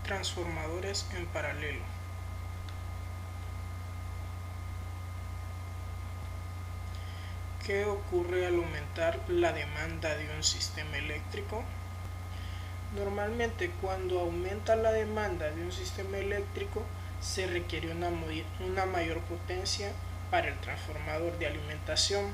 Transformadores en paralelo. ¿Qué ocurre al aumentar la demanda de un sistema eléctrico? Normalmente cuando aumenta la demanda de un sistema eléctrico se requiere una mayor potencia para el transformador de alimentación,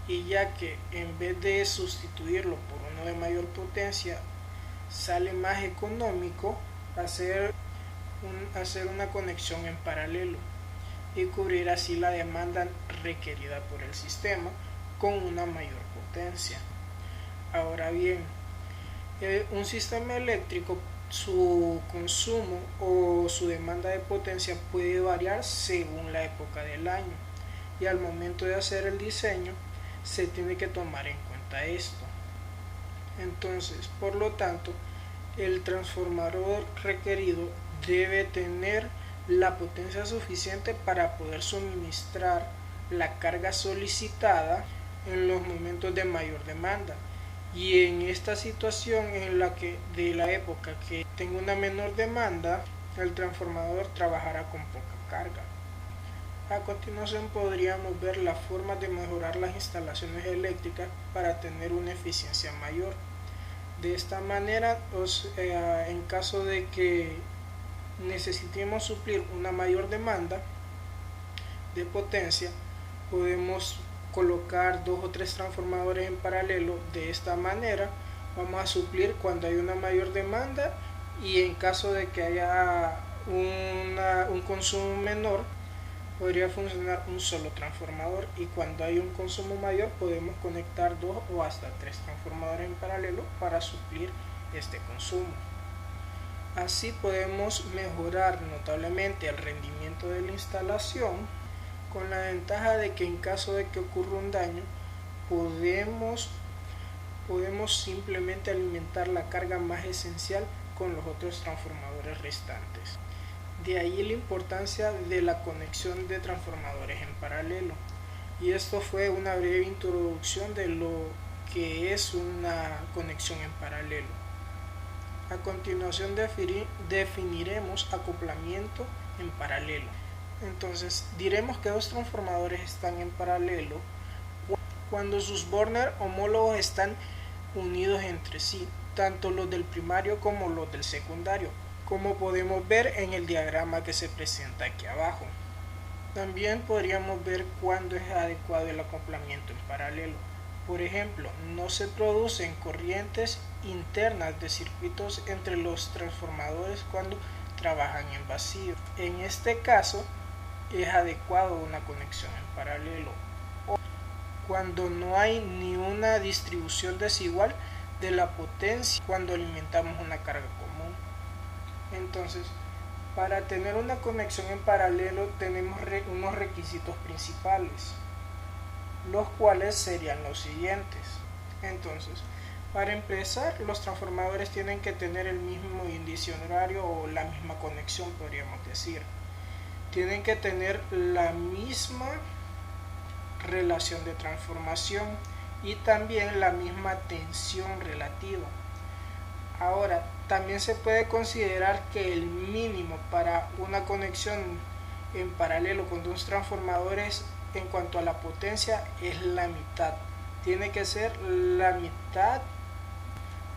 y ya que en vez de sustituirlo por uno de mayor potencia sale más económico hacer una conexión en paralelo y cubrir así la demanda requerida por el sistema con una mayor potencia. Ahora bien, un sistema eléctrico, su consumo o su demanda de potencia puede variar según la época del año, y al momento de hacer el diseño se tiene que tomar en cuenta esto. Entonces, por lo tanto, el transformador requerido debe tener la potencia suficiente para poder suministrar la carga solicitada en los momentos de mayor demanda, y en esta situación en la que de la época que tenga una menor demanda, el transformador trabajará con poca carga. A continuación podríamos ver las formas de mejorar las instalaciones eléctricas para tener una eficiencia mayor. De esta manera, en caso de que necesitemos suplir una mayor demanda de potencia, podemos colocar 2 o 3 transformadores en paralelo. De esta manera vamos a suplir cuando hay una mayor demanda, y en caso de que haya un consumo menor podría funcionar un solo transformador, y cuando hay un consumo mayor podemos conectar 2 o hasta 3 transformadores en paralelo para suplir este consumo. Así podemos mejorar notablemente el rendimiento de la instalación, con la ventaja de que en caso de que ocurra un daño podemos simplemente alimentar la carga más esencial con los otros transformadores restantes. De ahí la importancia de la conexión de transformadores en paralelo. Y esto fue una breve introducción de lo que es una conexión en paralelo. A continuación definiremos acoplamiento en paralelo. Entonces diremos que 2 transformadores están en paralelo cuando sus Borner homólogos están unidos entre sí, tanto los del primario como los del secundario, como podemos ver en el diagrama que se presenta aquí abajo. También podríamos ver cuándo es adecuado el acoplamiento en paralelo. Por ejemplo, no se producen corrientes internas de circuitos entre los transformadores cuando trabajan en vacío. En este caso es adecuado una conexión en paralelo, o cuando no hay ni una distribución desigual de la potencia cuando alimentamos una carga común. Entonces, para tener una conexión en paralelo tenemos unos requisitos principales, los cuales serían los siguientes. Entonces, para empezar, los transformadores tienen que tener el mismo índice horario o la misma conexión, podríamos decir. Tienen que tener la misma relación de transformación y también la misma tensión relativa. Ahora, también se puede considerar que el mínimo para una conexión en paralelo con 2 transformadores en cuanto a la potencia es la mitad. Tiene que ser la mitad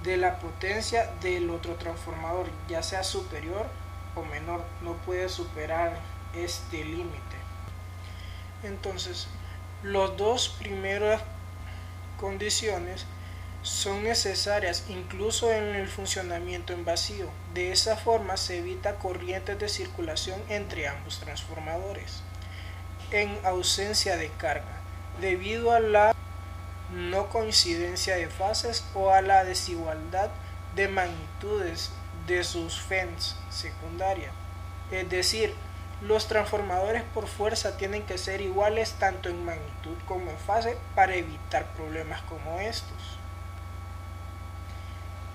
de la potencia del otro transformador, ya sea superior o menor, no puede superar este límite. Entonces, las 2 primeras condiciones son necesarias incluso en el funcionamiento en vacío. De esa forma se evita corrientes de circulación entre ambos transformadores en ausencia de carga, debido a la no coincidencia de fases o a la desigualdad de magnitudes de sus FENS secundarias. Es decir, los transformadores por fuerza tienen que ser iguales tanto en magnitud como en fase para evitar problemas como estos,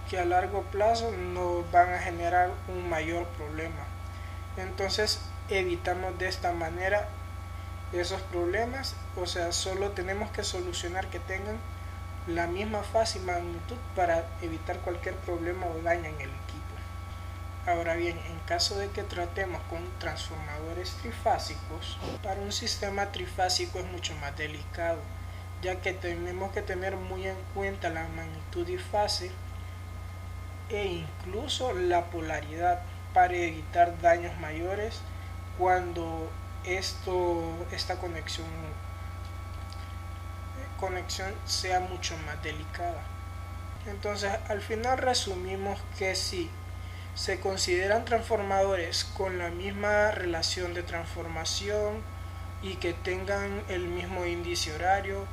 que a largo plazo nos van a generar un mayor problema. Entonces evitamos de esta manera esos problemas, o sea, solo tenemos que solucionar que tengan la misma fase y magnitud para evitar cualquier problema o daño en el equipo. Ahora bien, en caso de que tratemos con transformadores trifásicos, para un sistema trifásico es mucho más delicado, ya que tenemos que tener muy en cuenta la magnitud y fase e incluso la polaridad para evitar daños mayores cuando esta conexión sea mucho más delicada. Entonces, al final resumimos que si se consideran transformadores con la misma relación de transformación y que tengan el mismo índice horario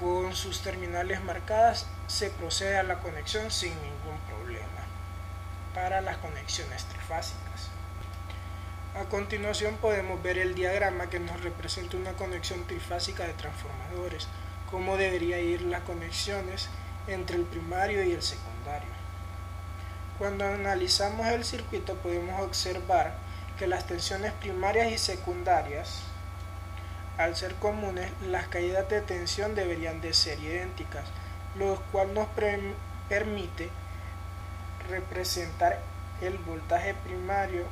con sus terminales marcadas, se procede a la conexión sin ningún problema para las conexiones trifásicas. A continuación podemos ver el diagrama que nos representa una conexión trifásica de transformadores, cómo deberían ir las conexiones entre el primario y el secundario. Cuando analizamos el circuito podemos observar que las tensiones primarias y secundarias, al ser comunes, las caídas de tensión deberían de ser idénticas, lo cual nos permite representar el voltaje primario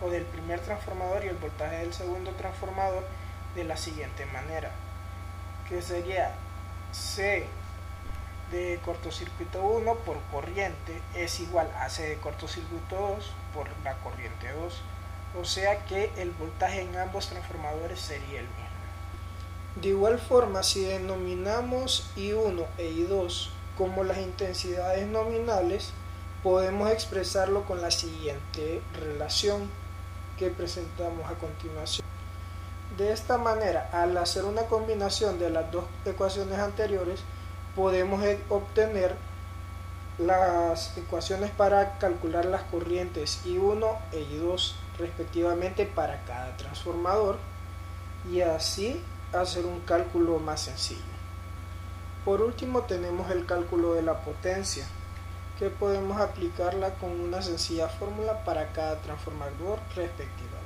o del primer transformador y el voltaje del segundo transformador de la siguiente manera, que sería C de cortocircuito 1 por corriente es igual a C de cortocircuito 2 por la corriente 2, o sea que el voltaje en ambos transformadores sería el mismo. De igual forma, si denominamos I1 e I2 como las intensidades nominales, podemos expresarlo con la siguiente relación que presentamos a continuación. De esta manera, al hacer una combinación de las dos ecuaciones anteriores, podemos obtener las ecuaciones para calcular las corrientes I1 e I2 respectivamente para cada transformador y así hacer un cálculo más sencillo. Por último tenemos el cálculo de la potencia, que podemos aplicarla con una sencilla fórmula para cada transformador respectivamente.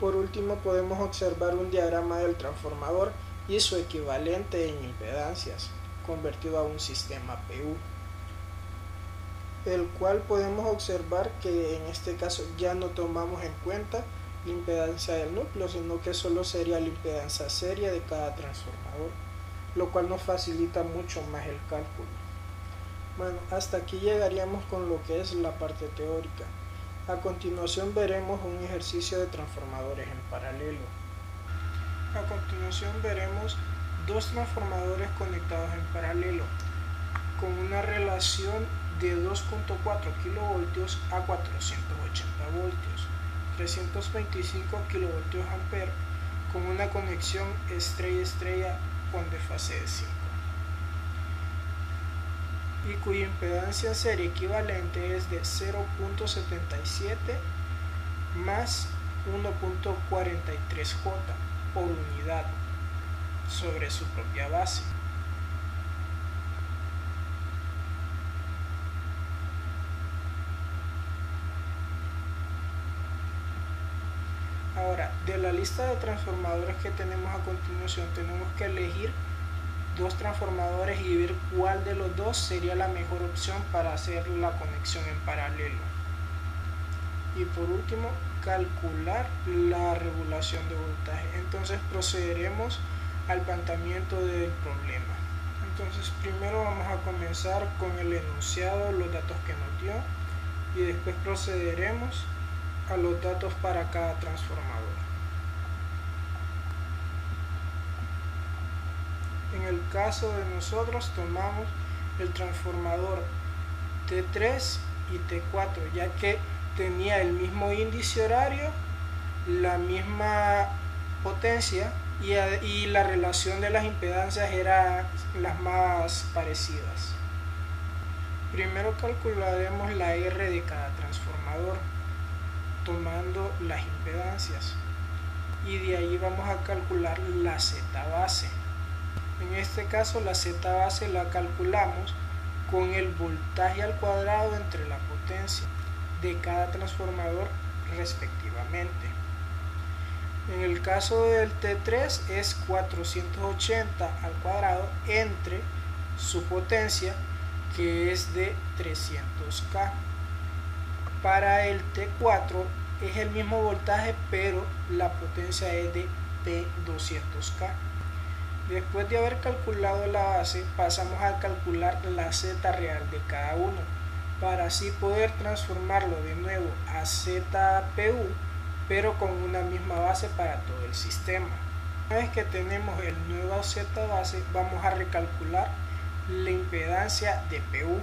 Por último podemos observar un diagrama del transformador y su equivalente en impedancias, convertido a un sistema PU, el cual podemos observar que en este caso ya no tomamos en cuenta la impedancia del núcleo, sino que solo sería la impedancia seria de cada transformador, lo cual nos facilita mucho más el cálculo. Bueno, hasta aquí llegaríamos con lo que es la parte teórica. A continuación veremos un ejercicio de transformadores en paralelo. A continuación veremos dos transformadores conectados en paralelo con una relación de 2.4 kV a 480 voltios, 325 kVA con una conexión estrella-estrella con desfase de 5 y cuya impedancia en serie equivalente es de 0.77 más 1.43 J por unidad sobre su propia base. Ahora, de la lista de transformadores que tenemos a continuación, tenemos que elegir dos transformadores y ver cuál de los dos sería la mejor opción para hacer la conexión en paralelo. Y por último, calcular la regulación de voltaje. Entonces procederemos al planteamiento del problema. Entonces primero vamos a comenzar con el enunciado, los datos que nos dio, y después procederemos a los datos para cada transformador. En el caso de nosotros tomamos el transformador T3 y T4, ya que tenía el mismo índice horario, la misma potencia y la relación de las impedancias eran las más parecidas. Primero calcularemos la R de cada transformador tomando las impedancias y de ahí vamos a calcular la Z base. En este caso la Z base la calculamos con el voltaje al cuadrado entre la potencia de cada transformador respectivamente. En el caso del T3 es 480 al cuadrado entre su potencia, que es de 300K. para el T4 es el mismo voltaje, pero la potencia es de P200K. Después de haber calculado la base, pasamos a calcular la Z real de cada uno, para así poder transformarlo de nuevo a ZPU, pero con una misma base para todo el sistema. Una vez que tenemos el nuevo Z base, vamos a recalcular la impedancia de PU,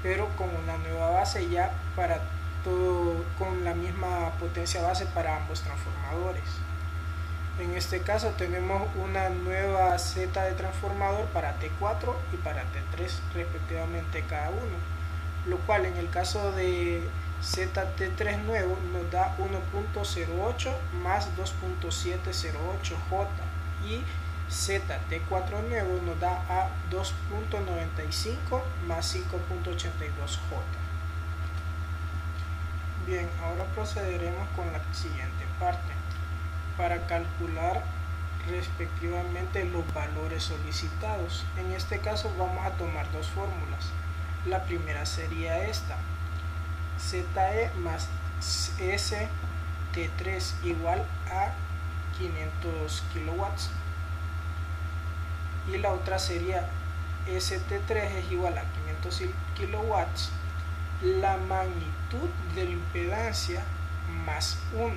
pero con una nueva base ya para todo, con la misma potencia base para ambos transformadores. En este caso tenemos una nueva Z de transformador para T4 y para T3 respectivamente cada uno, lo cual en el caso de ZT3 nuevo nos da 1.08 más 2.708J, y ZT4 nuevo nos da a 2.95 más 5.82J. Bien, ahora procederemos con la siguiente parte para calcular respectivamente los valores solicitados. En este caso vamos a tomar dos fórmulas. La primera sería esta: ZE más ST3 igual a 500 kilowatts, y la otra sería ST3 es igual a 500 kilowatts la magnitud de la impedancia más 1.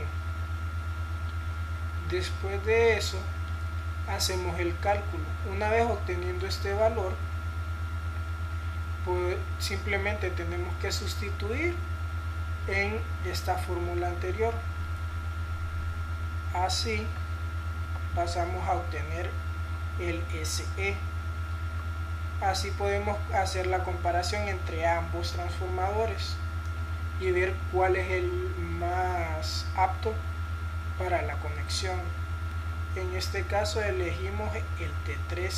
Después de eso hacemos el cálculo. Una vez obteniendo este valor, pues simplemente tenemos que sustituir en esta fórmula anterior. Así pasamos a obtener el SE. Así podemos hacer la comparación entre ambos transformadores y ver cuál es el más apto para la conexión. En este caso elegimos el T3.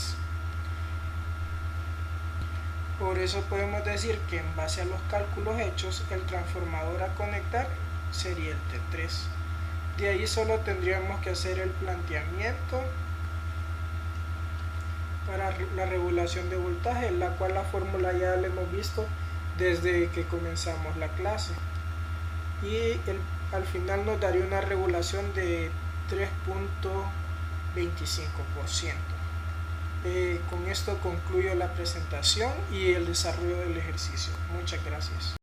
Por eso podemos decir que en base a los cálculos hechos, el transformador a conectar sería el T3. De ahí solo tendríamos que hacer el planteamiento para la regulación de voltaje, la cual la fórmula ya la hemos visto desde que comenzamos la clase, y al final nos daría una regulación de 3.25%. Con esto concluyo la presentación y el desarrollo del ejercicio. Muchas gracias.